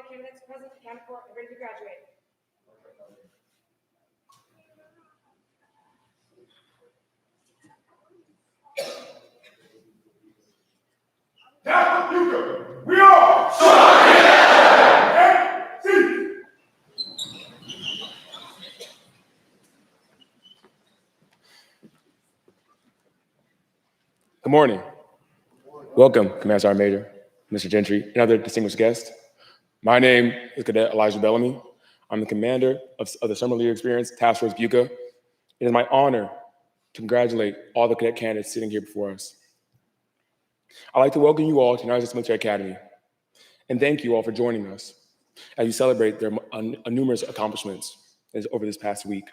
candidates present, accounted for, and ready to graduate. Now, Utica, we are Good morning. Welcome, Command Sergeant Major, Mr. Gentry, and other distinguished guests. My name is Cadet Elijah Bellamy. I'm the commander of the Summer Leader Experience Task Force Buca. It is my honor to congratulate all the cadet candidates sitting here before us. I'd like to welcome you all to United States Military Academy, and thank you all for joining us as we celebrate their numerous accomplishments over this past week.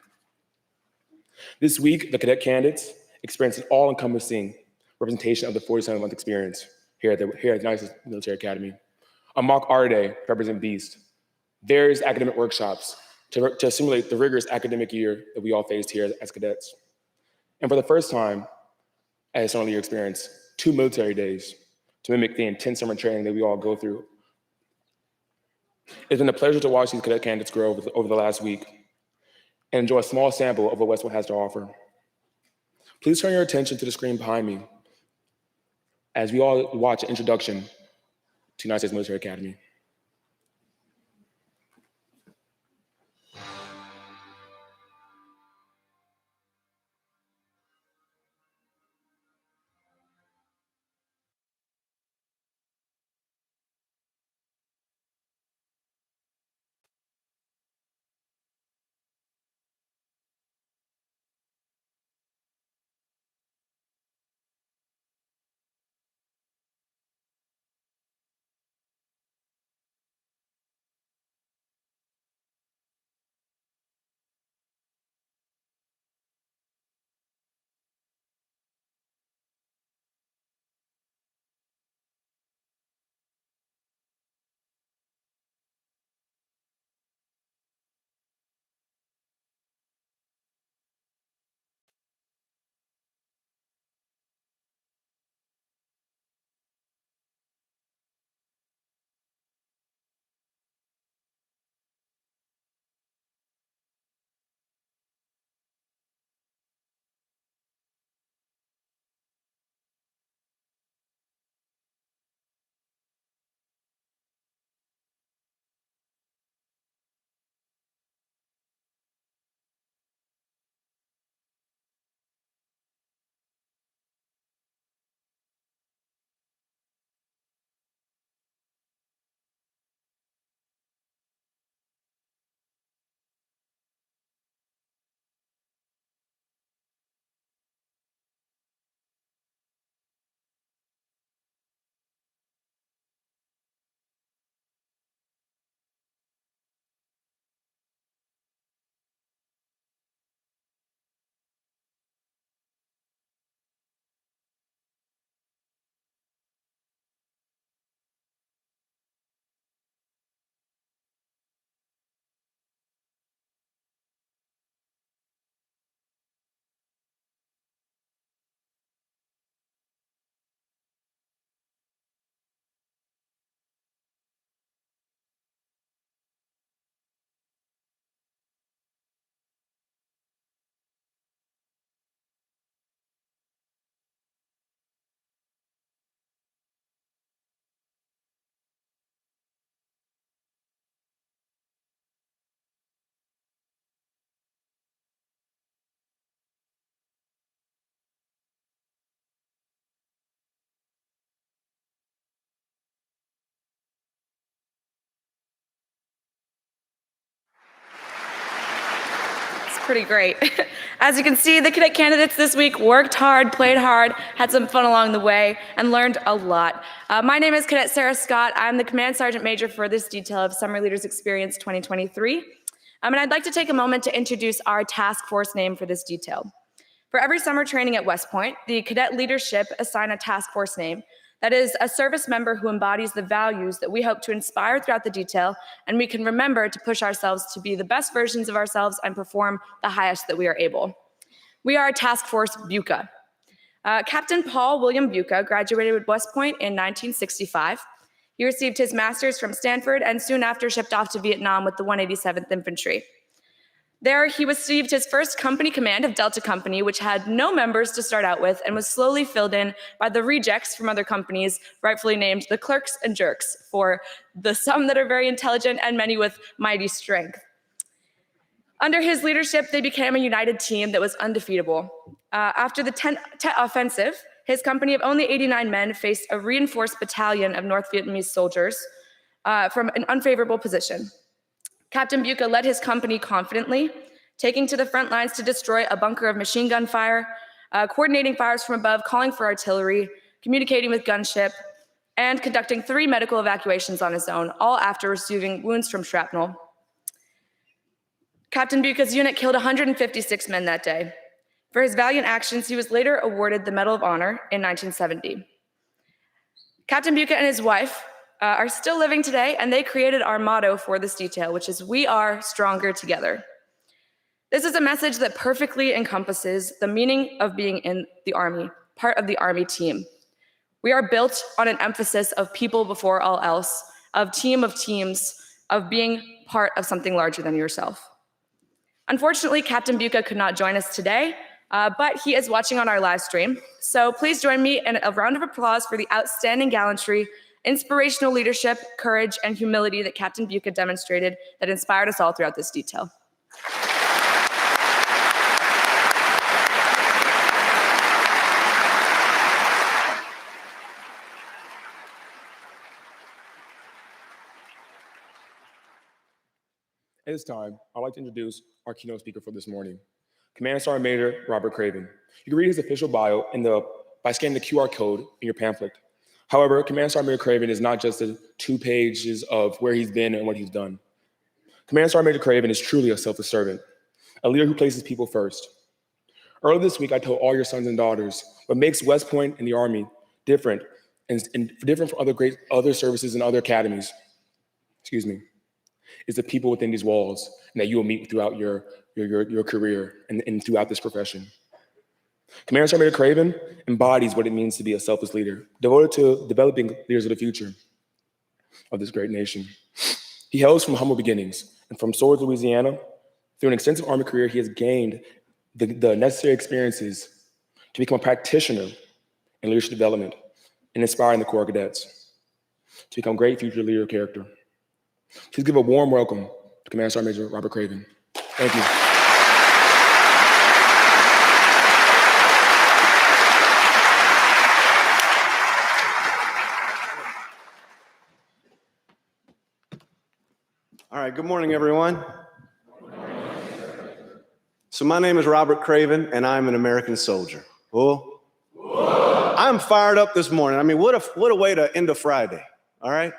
This week, the cadet candidates experienced an all-encompassing representation of the 47-month experience here at the United States Military Academy. A mock art day to represent BEAST, various academic workshops to simulate the rigorous academic year that we all faced here as cadets. And for the first time at a summer leader experience, 2 military days to mimic the intense summer training that we all go through. It's been a pleasure to watch these cadet candidates grow over the last week and enjoy a small sample of what West Point has to offer. Please turn your attention to the screen behind me as we all watch an introduction to United States Military Academy. Pretty great. As you can see, the cadet candidates this week worked hard, played hard, had some fun along the way, and learned a lot. My name is Cadet Sarah Scott. I'm the Command Sergeant Major for this detail of Summer Leaders Experience 2023. And I'd like to take a moment to introduce our task force name for this detail. For every summer training at West Point, the cadet leadership assign a task force name. That is a service member who embodies the values that we hope to inspire throughout the detail, and we can remember to push ourselves to be the best versions of ourselves and perform the highest that we are able. We are Task Force Buca. Captain Paul William Buca graduated with West Point in 1965. He received his master's from Stanford and soon after shipped off to Vietnam with the 187th Infantry. There, he received his first company command of Delta Company, which had no members to start out with and was slowly filled in by the rejects from other companies, rightfully named the clerks and jerks, for the some that are very intelligent and many with mighty strength. Under his leadership, they became a united team that was undefeatable. After the Tet Offensive, his company of only 89 men faced a reinforced battalion of North Vietnamese soldiers from an unfavorable position. Captain Buca led his company confidently, taking to the front lines to destroy a bunker of machine gun fire, coordinating fires from above, calling for artillery, communicating with gunship, and conducting 3 medical evacuations on his own, all after receiving wounds from shrapnel. Captain Buca's unit killed 156 men that day. For his valiant actions, he was later awarded the Medal of Honor in 1970. Captain Buca and his wife are still living today, and they created our motto for this detail, which is, "We are stronger together." This is a message that perfectly encompasses the meaning of being in the Army, part of the Army team. We are built on an emphasis of people before all else, of team of teams, of being part of something larger than yourself. Unfortunately, Captain Buca could not join us today, but he is watching on our live stream. So please join me in a round of applause for the outstanding gallantry, inspirational leadership, courage, and humility that Captain Buca demonstrated that inspired us all throughout this detail. At this time, I'd like to introduce our keynote speaker for this morning, Command Sergeant Major Robert Craven. You can read his official bio by scanning the QR code in your pamphlet. However, Command Sergeant Major Craven is not just the 2 pages of where he's been and what he's done. Command Sergeant Major Craven is truly a selfless servant, a leader who places people first. Earlier this week, I told all your sons and daughters what makes West Point and the Army different and different from other services and other academies, is the people within these walls and that you will meet throughout your career and throughout this profession. Command Sergeant Major Craven embodies what it means to be a selfless leader, devoted to developing leaders of the future of this great nation. He hails from humble beginnings, and from Swords, Louisiana, through an extensive Army career, he has gained the necessary experiences to become a practitioner in leadership development and inspiring the Corps cadets to become great future leader of character. Please give a warm welcome to Command Sergeant Major Robert Craven. Thank you. All right, good morning, everyone. So my name is Robert Craven, and I'm an American soldier. Whoa. I'm fired up this morning. I mean, what a way to end a Friday, all right?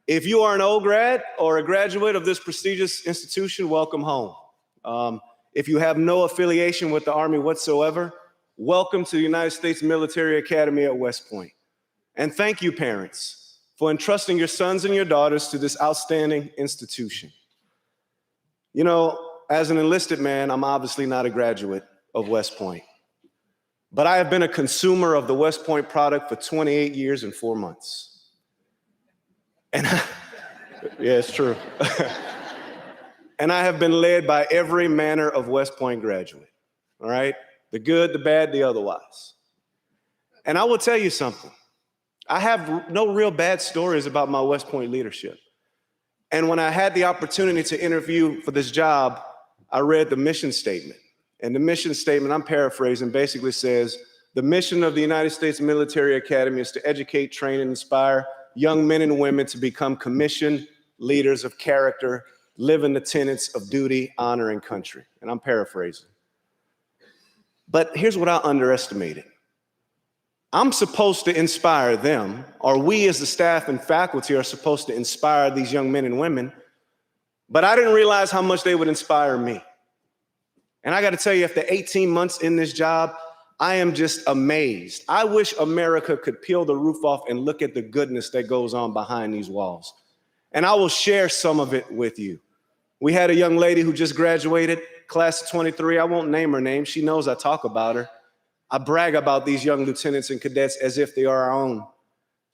If you are an old grad or a graduate of this prestigious institution, welcome home. If you have no affiliation with the Army whatsoever, welcome to the United States Military Academy at West Point. And thank you, parents, for entrusting your sons and your daughters to this outstanding institution. You know, as an enlisted man, I'm obviously not a graduate of West Point, but I have been a consumer of the West Point product for 28 years and 4 months. And yeah, it's true. And I have been led by every manner of West Point graduate, all right? The good, the bad, the otherwise. And I will tell you something. I have no real bad stories about my West Point leadership. And when I had the opportunity to interview for this job, I read the mission statement. And the mission statement, I'm paraphrasing, basically says, the mission of the United States Military Academy is to educate, train, and inspire young men and women to become commissioned leaders of character, live in the tenets of duty, honor, and country. And I'm paraphrasing. But here's what I underestimated. I'm supposed to inspire them, or we as the staff and faculty are supposed to inspire these young men and women, but I didn't realize how much they would inspire me. And I got to tell you, after 18 months in this job, I am just amazed. I wish America could peel the roof off and look at the goodness that goes on behind these walls. And I will share some of it with you. We had a young lady who just graduated, class of 23. I won't name her name. She knows I talk about her. I brag about these young lieutenants and cadets as if they are our own.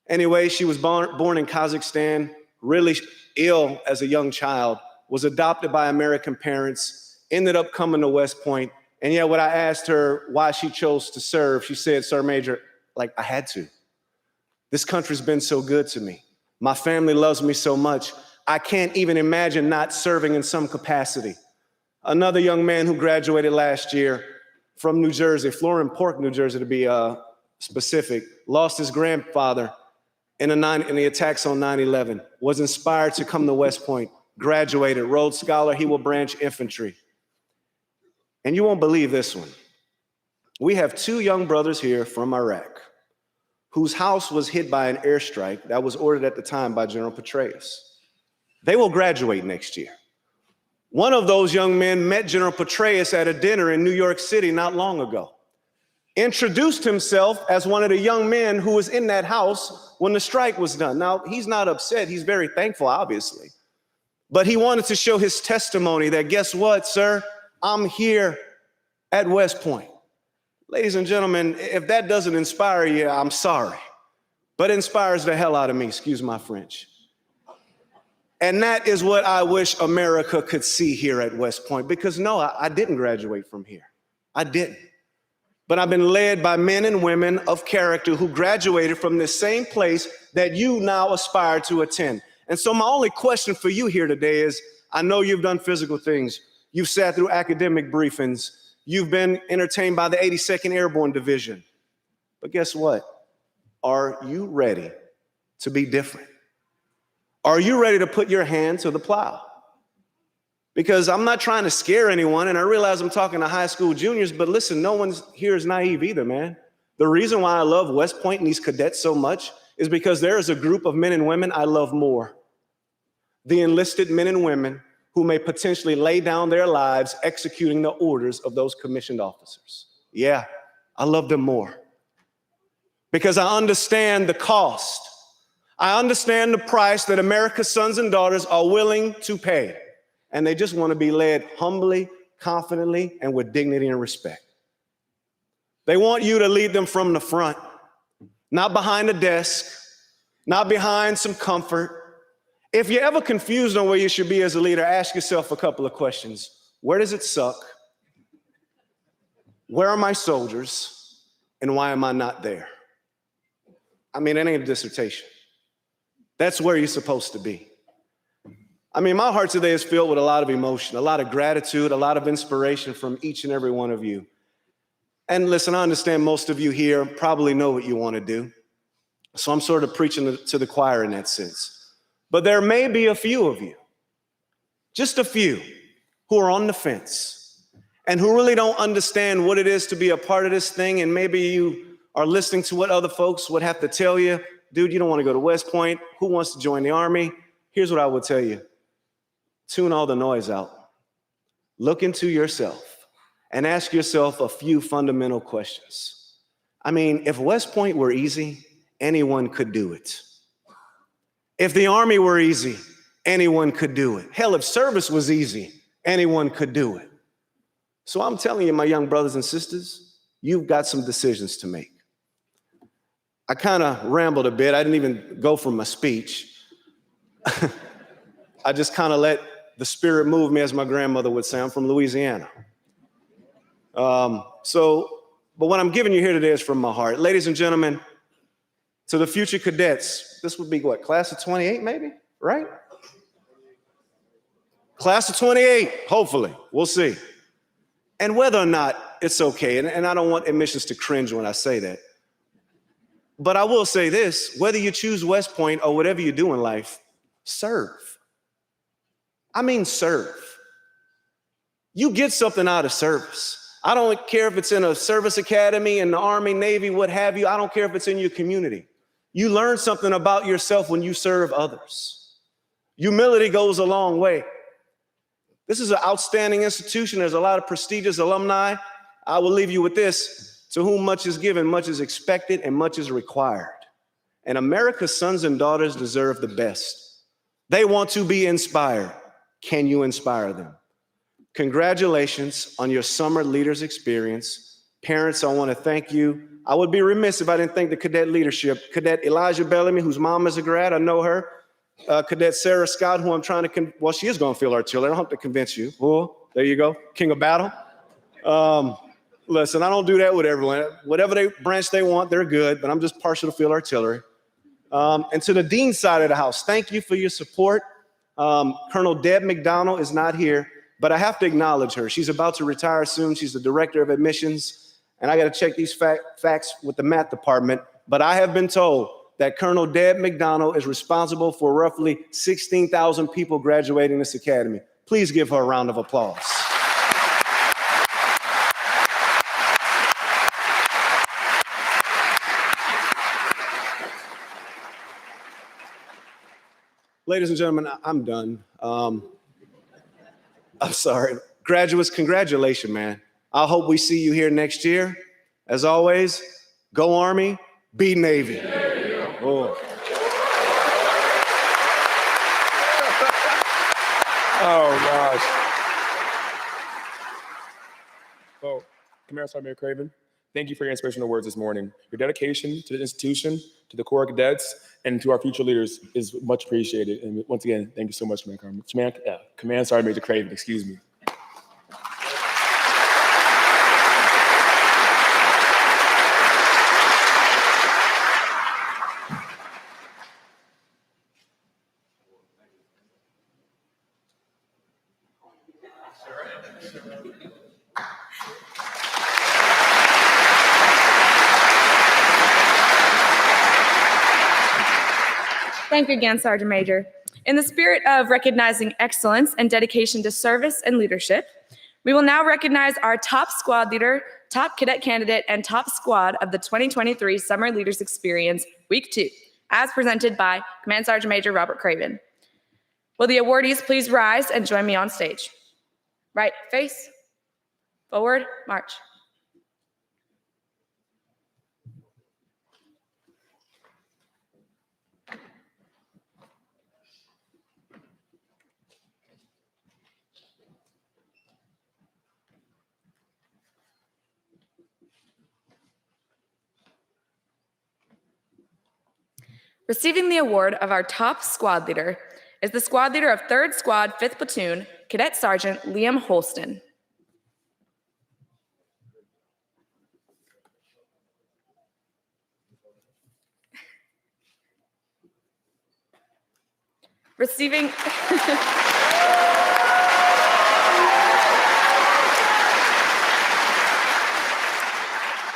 Anyway, she was born in Kazakhstan, really ill as a young child, was adopted by American parents, ended up coming to West Point. And yet when I asked her why she chose to serve, she said, Sir Major, like, I had to. This country's been so good to me. My family loves me so much. I can't even imagine not serving in some capacity. Another young man who graduated last year from New Jersey, Florham Park, New Jersey to be specific, lost his grandfather in the attacks on 9/11, was inspired to come to West Point, graduated, Rhodes Scholar, he will branch infantry. And you won't believe this one. We have two young brothers here from Iraq whose house was hit by an airstrike that was ordered at the time by General Petraeus. They will graduate next year. One of those young men met General Petraeus at a dinner in New York City not long ago, introduced himself as one of the young men who was in that house when the strike was done. Now, he's not upset. He's very thankful, obviously. But he wanted to show his testimony that, guess what, sir? I'm here at West Point. Ladies and gentlemen, if that doesn't inspire you, I'm sorry. But it inspires the hell out of me, excuse my French. And that is what I wish America could see here at West Point. Because no, I didn't graduate from here. I didn't. But I've been led by men and women of character who graduated from this same place that you now aspire to attend. And so my only question for you here today is, I know you've done physical things. You've sat through academic briefings. You've been entertained by the 82nd Airborne Division. But guess what? Are you ready to be different? Are you ready to put your hand to the plow? Because I'm not trying to scare anyone, and I realize I'm talking to high school juniors, but listen, no one here is naive either, man. The reason why I love West Point and these cadets so much is because there is a group of men and women I love more. The enlisted men and women who may potentially lay down their lives executing the orders of those commissioned officers. Yeah, I love them more. Because I understand the cost. I understand the price that America's sons and daughters are willing to pay. And they just want to be led humbly, confidently, and with dignity and respect. They want you to lead them from the front, not behind a desk, not behind some comfort. If you're ever confused on where you should be as a leader, ask yourself a couple of questions. Where does it suck? Where are my soldiers? And why am I not there? I mean, it ain't a dissertation. That's where you're supposed to be. I mean, my heart today is filled with a lot of emotion, a lot of gratitude, a lot of inspiration from each and every one of you. And listen, I understand most of you here probably know what you want to do. So I'm sort of preaching to the choir in that sense. But there may be a few of you, just a few, who are on the fence and who really don't understand what it is to be a part of this thing. And maybe you are listening to what other folks would have to tell you. Dude, you don't want to go to West Point. Who wants to join the Army? Here's what I would tell you. Tune all the noise out. Look into yourself and ask yourself a few fundamental questions. I mean, if West Point were easy, anyone could do it. If the Army were easy, anyone could do it. Hell, if service was easy, anyone could do it. So I'm telling you, my young brothers and sisters, you've got some decisions to make. I kind of rambled a bit. I didn't even go from my speech. I just kind of let the spirit move me, as my grandmother would say. I'm from Louisiana. But what I'm giving you here today is from my heart. Ladies and gentlemen, to the future cadets, this would be what, class of 28 maybe, right? Class of 28, hopefully, we'll see. And whether or not it's okay, and I don't want admissions to cringe when I say that, but I will say this, whether you choose West Point or whatever you do in life, serve. I mean, serve. You get something out of service. I don't care if it's in a service academy, in the Army, Navy, what have you. I don't care if it's in your community. You learn something about yourself when you serve others. Humility goes a long way. This is an outstanding institution. There's a lot of prestigious alumni. I will leave you with this. To whom much is given, much is expected, and much is required. And America's sons and daughters deserve the best. They want to be inspired. Can you inspire them? Congratulations on your summer leaders experience. Parents, I want to thank you. I would be remiss if I didn't thank the cadet leadership. Cadet Elijah Bellamy, whose mom is a grad, I know her. Cadet Sarah Scott, who I'm trying to, well, she is going to field artillery. I don't have to convince you. Oh, there you go, king of battle. Listen, I don't do that with everyone. Whatever branch they want, they're good, but I'm just partial to field artillery. And to the dean side of the house, thank you for your support. Colonel Deb McDonald is not here, but I have to acknowledge her. She's about to retire soon. She's the director of admissions, and I got to check these facts with the math department. But I have been told that Colonel Deb McDonald is responsible for roughly 16,000 people graduating this academy. Please give her a round of applause. Ladies and gentlemen, I'm done. I'm sorry. Graduates, congratulations, man. I hope we see you here next year. As always, go Army, be Navy. Oh. Oh, gosh. Well, Command Sergeant Major Craven, thank you for your inspirational words this morning. Your dedication to the institution, to the Corps cadets, and to our future leaders is much appreciated. And once again, thank you so much, Command Sergeant Major Craven, excuse me. Thank you again, Sergeant Major. In the spirit of recognizing excellence and dedication to service and leadership, we will now recognize our top squad leader, top cadet candidate, and top squad of the 2023 Summer Leaders Experience Week 2, as presented by Command Sergeant Major Robert Craven. Will the awardees please rise and join me on stage? Right face, forward, march. Receiving the award of our top squad leader is the squad leader of 3rd Squad, 5th Platoon, Cadet Sergeant Liam Holston. Receiving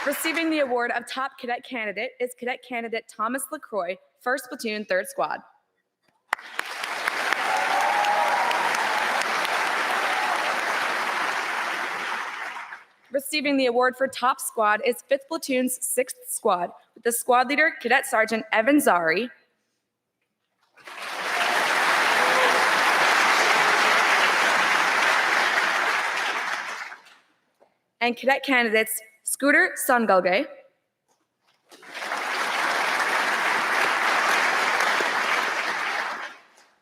Receiving the award of top cadet candidate is Cadet Candidate Thomas LaCroix, 1st Platoon, 3rd Squad. Receiving the award for top squad is 5th Platoon's 6th Squad, with the squad leader, Cadet Sergeant Evan Zari. And cadet candidates Scooter Sangalge,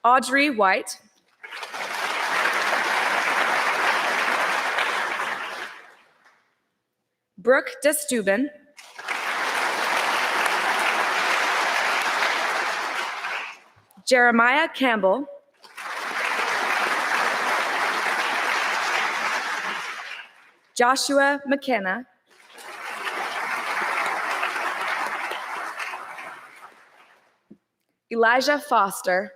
Audrey White, Brooke DeStuben, Jeremiah Campbell, Joshua McKenna, Elijah Foster,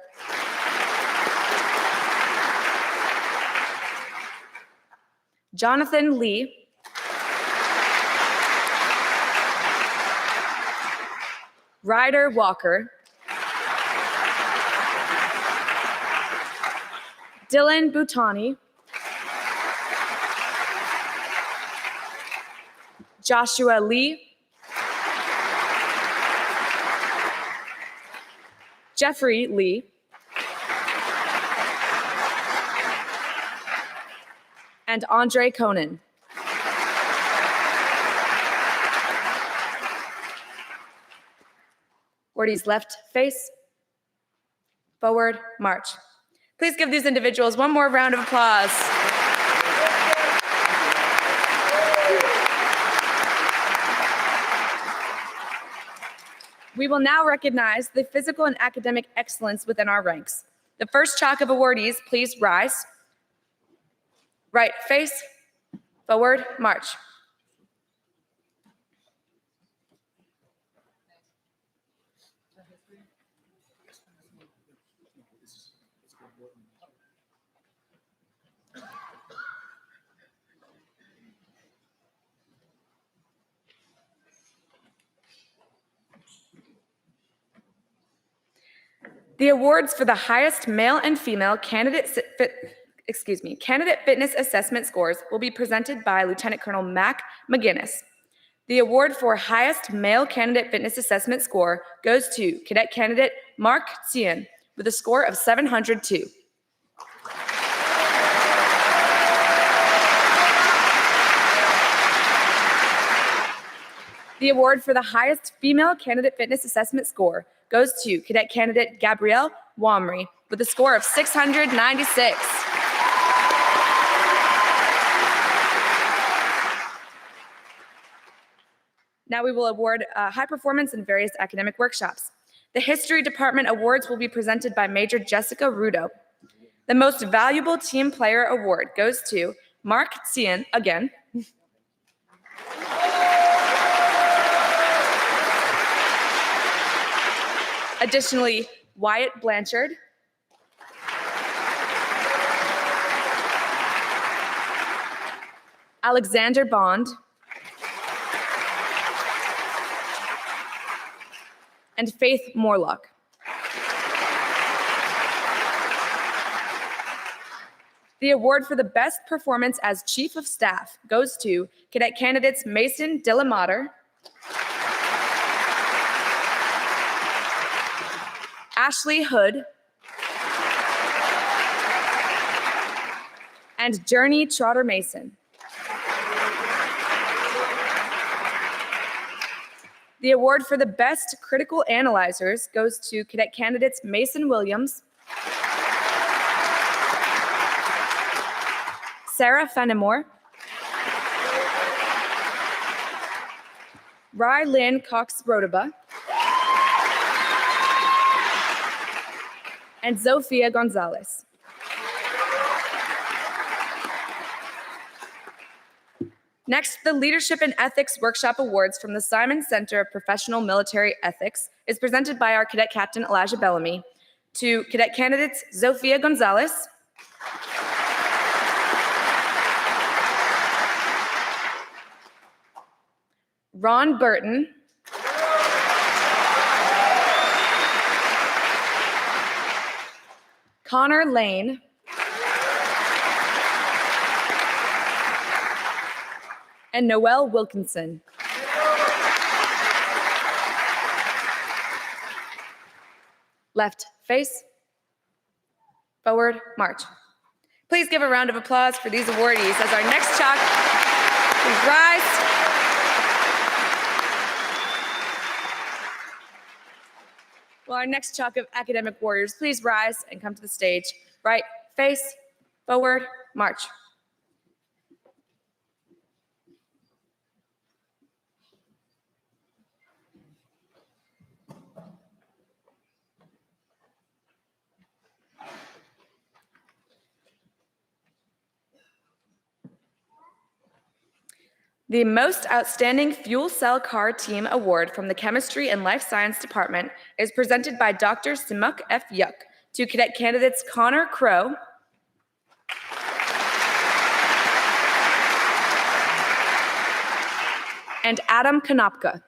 Jonathan Lee, Ryder Walker, Dylan Butani, Joshua Lee, Jeffrey Lee, and Andre Conan. Awardees left face, forward, march. Please give these individuals one more round of applause. We will now recognize the physical and academic excellence within our ranks. The first chalk of awardees, please rise. Right face, forward, march. The awards for the highest male and female candidate fitness assessment scores will be presented by Lieutenant Colonel Mac McGinnis. The award for highest male candidate fitness assessment score goes to cadet candidate Mark Tsien with a score of 702. The award for the highest female candidate fitness assessment score goes to cadet candidate Gabrielle Wamry with a score of 696. Now we will award high performance in various academic workshops. The History Department awards will be presented by Major Jessica Rudo. The Most Valuable Team Player award goes to Mark Tsien again. Additionally, Wyatt Blanchard, Alexander Bond, and Faith Morlock. The award for the best performance as Chief of Staff goes to cadet candidates Mason Dillamater, Ashley Hood, and Journey Trotter Mason. The award for the best critical analyzers goes to cadet candidates Mason Williams, Sarah Fenimore, Ry Lynn Cox-Rodaba, and Zofia Gonzalez. Next, the Leadership and Ethics Workshop Awards from the Simon Center of Professional Military Ethics is presented by our Cadet Captain Elijah Bellamy to cadet candidates Zofia Gonzalez, Ron Burton, Connor Lane, and Noelle Wilkinson. Left face, forward, march. Please give a round of applause for these awardees as our next chalk, please rise. Well, our next chalk of academic warriors, please rise and come to the stage. Right face, forward, march. The Most Outstanding Fuel Cell Car Team Award from the Chemistry and Life Science Department is presented by Dr. Simuk F. Yuk to cadet candidates Connor Crow, and Adam Konopka.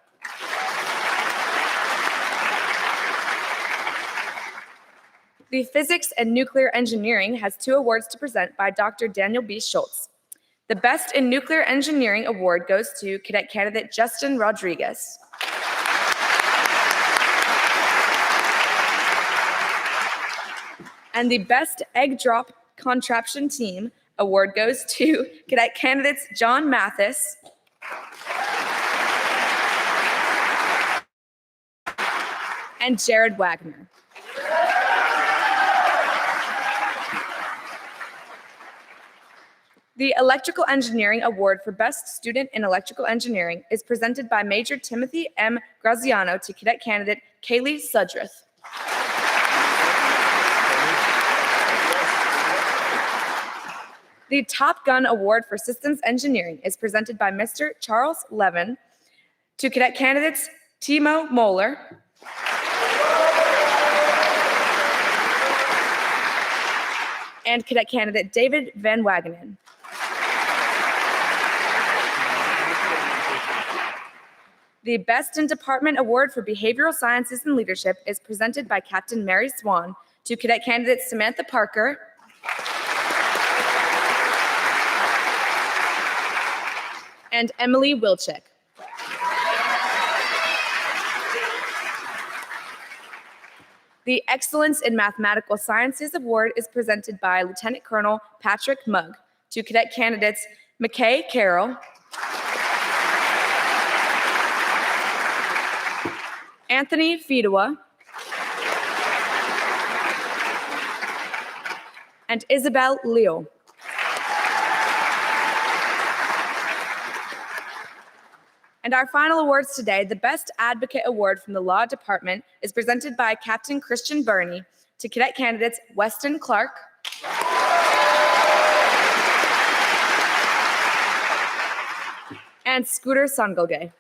The Physics and Nuclear Engineering has 2 awards to present by Dr. Daniel B. Schultz. The Best in Nuclear Engineering Award goes to cadet candidate Justin Rodriguez. And the Best Egg Drop Contraption Team Award goes to cadet candidates John Mathis, and Jared Wagner. The Electrical Engineering Award for Best Student in Electrical Engineering is presented by Major Timothy M. Graziano to cadet candidate Kaylee Sudreth. The Top Gun Award for Systems Engineering is presented by Mr. Charles Levin to cadet candidates Timo Moeller, and cadet candidate David Van Wagenen. The Best in Department Award for Behavioral Sciences and Leadership is presented by Captain Mary Swan to cadet candidates Samantha Parker and Emily Wilczek. The Excellence in Mathematical Sciences Award is presented by Lieutenant Colonel Patrick Mugg to cadet candidates McKay Carroll, Anthony Fedewa, and Isabel Leo. And our final awards today, the Best Advocate Award from the Law Department is presented by Captain Christian Burney to cadet candidates Weston Clark, and Scooter Sangogay.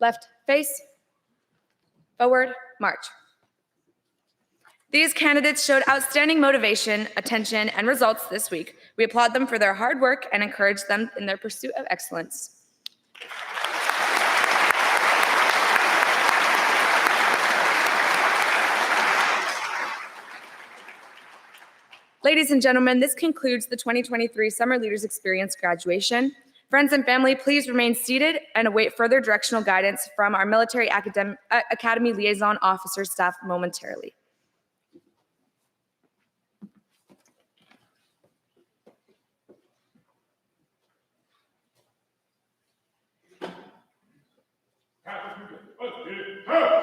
Left face, forward, march. These candidates showed outstanding motivation, attention, and results this week. We applaud them for their hard work and encourage them in their pursuit of excellence. Ladies and gentlemen, this concludes the 2023 Summer Leaders Experience graduation. Friends and family, please remain seated and await further directional guidance from our Military Academy Liaison Officer staff momentarily. Hey!